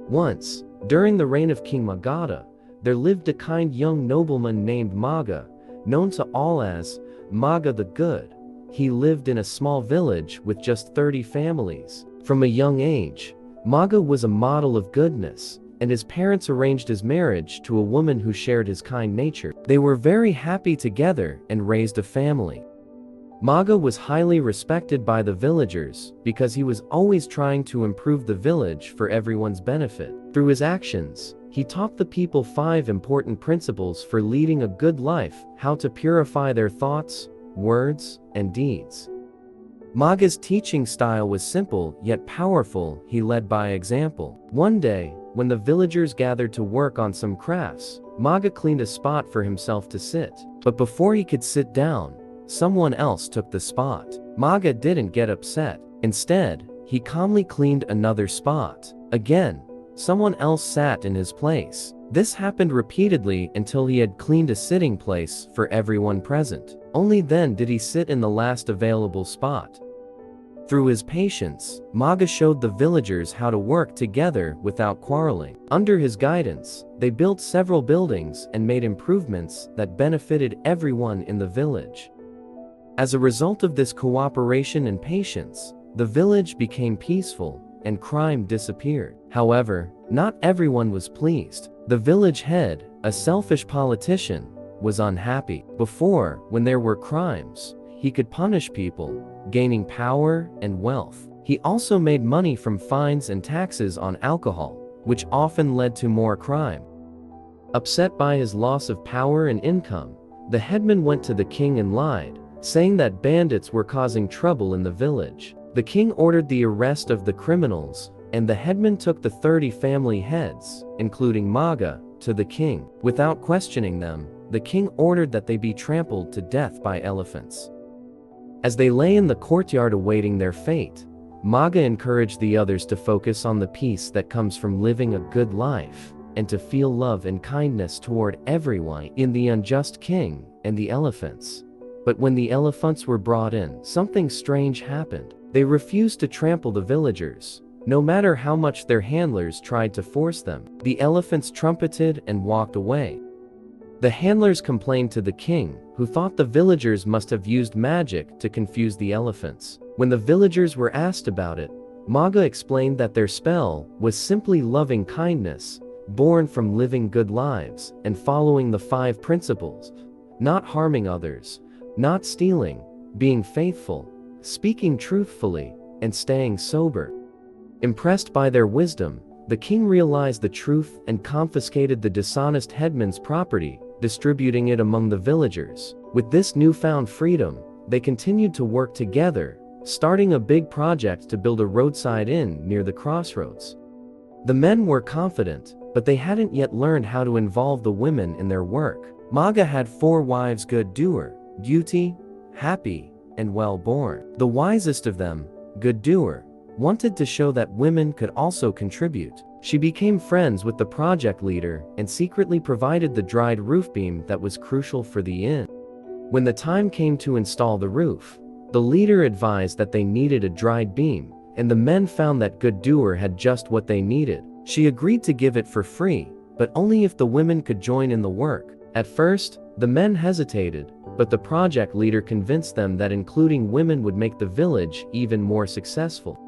Once, during the reign of King Magha, there lived a kind young nobleman named Magha, known to all as Magha the Good. He lived in a small village with just 30 families. From a young age, Magha was a model of goodness, and his parents arranged his marriage to a woman who shared his kind nature. They were very happy together and raised a family. Magha was highly respected by the villagers because he was always trying to improve the village for everyone's benefit. Through his actions, he taught the people 5 important principles for leading a good life: how to purify their thoughts, words, and deeds. Magha's teaching style was simple yet powerful. He led by example. One day, when the villagers gathered to work on some crafts, Magha cleaned a spot for himself to sit. But before he could sit down, someone else took the spot. Magha didn't get upset. Instead, he calmly cleaned another spot. Again, someone else sat in his place. This happened repeatedly until he had cleaned a sitting place for everyone present. Only then did he sit in the last available spot. Through his patience, Magha showed the villagers how to work together without quarreling. Under his guidance, they built several buildings and made improvements that benefited everyone in the village. As a result of this cooperation and patience, the village became peaceful and crime disappeared. However, not everyone was pleased. The village head, a selfish politician, was unhappy. Before, when there were crimes, he could punish people, gaining power and wealth. He also made money from fines and taxes on alcohol, which often led to more crime. Upset by his loss of power and income, the headman went to the king and lied, saying that bandits were causing trouble in the village. The king ordered the arrest of the criminals, and the headman took the 30 family heads, including Magha, to the king. Without questioning them, the king ordered that they be trampled to death by elephants. As they lay in the courtyard awaiting their fate, Magha encouraged the others to focus on the peace that comes from living a good life, and to feel love and kindness toward everyone. In the unjust king and the elephants. But when the elephants were brought in, something strange happened. They refused to trample the villagers, no matter how much their handlers tried to force them. The elephants trumpeted and walked away. The handlers complained to the king, who thought the villagers must have used magic to confuse the elephants. When the villagers were asked about it, Magha explained that their spell was simply loving kindness, born from living good lives and following the 5 principles: not harming others, not stealing, being faithful, speaking truthfully, and staying sober. Impressed by their wisdom, the king realized the truth and confiscated the dishonest headman's property, distributing it among the villagers. With this newfound freedom, they continued to work together, starting a big project to build a roadside inn near the crossroads. The men were confident, but they hadn't yet learned how to involve the women in their work. Magha had 4 wives: good doer, beauty, happy, and well-born. The wisest of them, good doer, wanted to show that women could also contribute. She became friends with the project leader and secretly provided the dried roof beam that was crucial for the inn. When the time came to install the roof, the leader advised that they needed a dried beam, and the men found that good doer had just what they needed. She agreed to give it for free, but only if the women could join in the work. At first, the men hesitated, but the project leader convinced them that including women would make the village even more successful.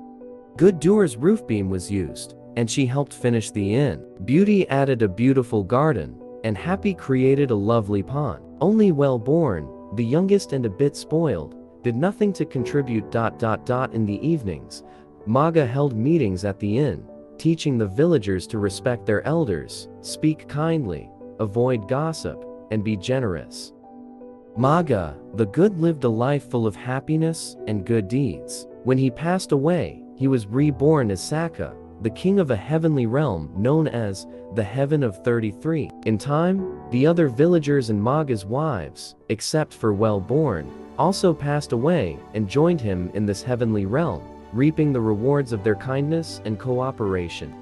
Good doer's roof beam was used, and she helped finish the inn. Beauty added a beautiful garden, and Happy created a lovely pond. Only Well-born, the youngest and a bit spoiled, did nothing to contribute. In the evenings, Magha held meetings at the inn, teaching the villagers to respect their elders, speak kindly, avoid gossip, and be generous. Magha, the Good, lived a life full of happiness and good deeds. When he passed away, he was reborn as Saka, the king of a heavenly realm known as the Heaven of 33. In time, the other villagers and Magha's wives, except for Well-born, also passed away and joined him in this heavenly realm, reaping the rewards of their kindness and cooperation.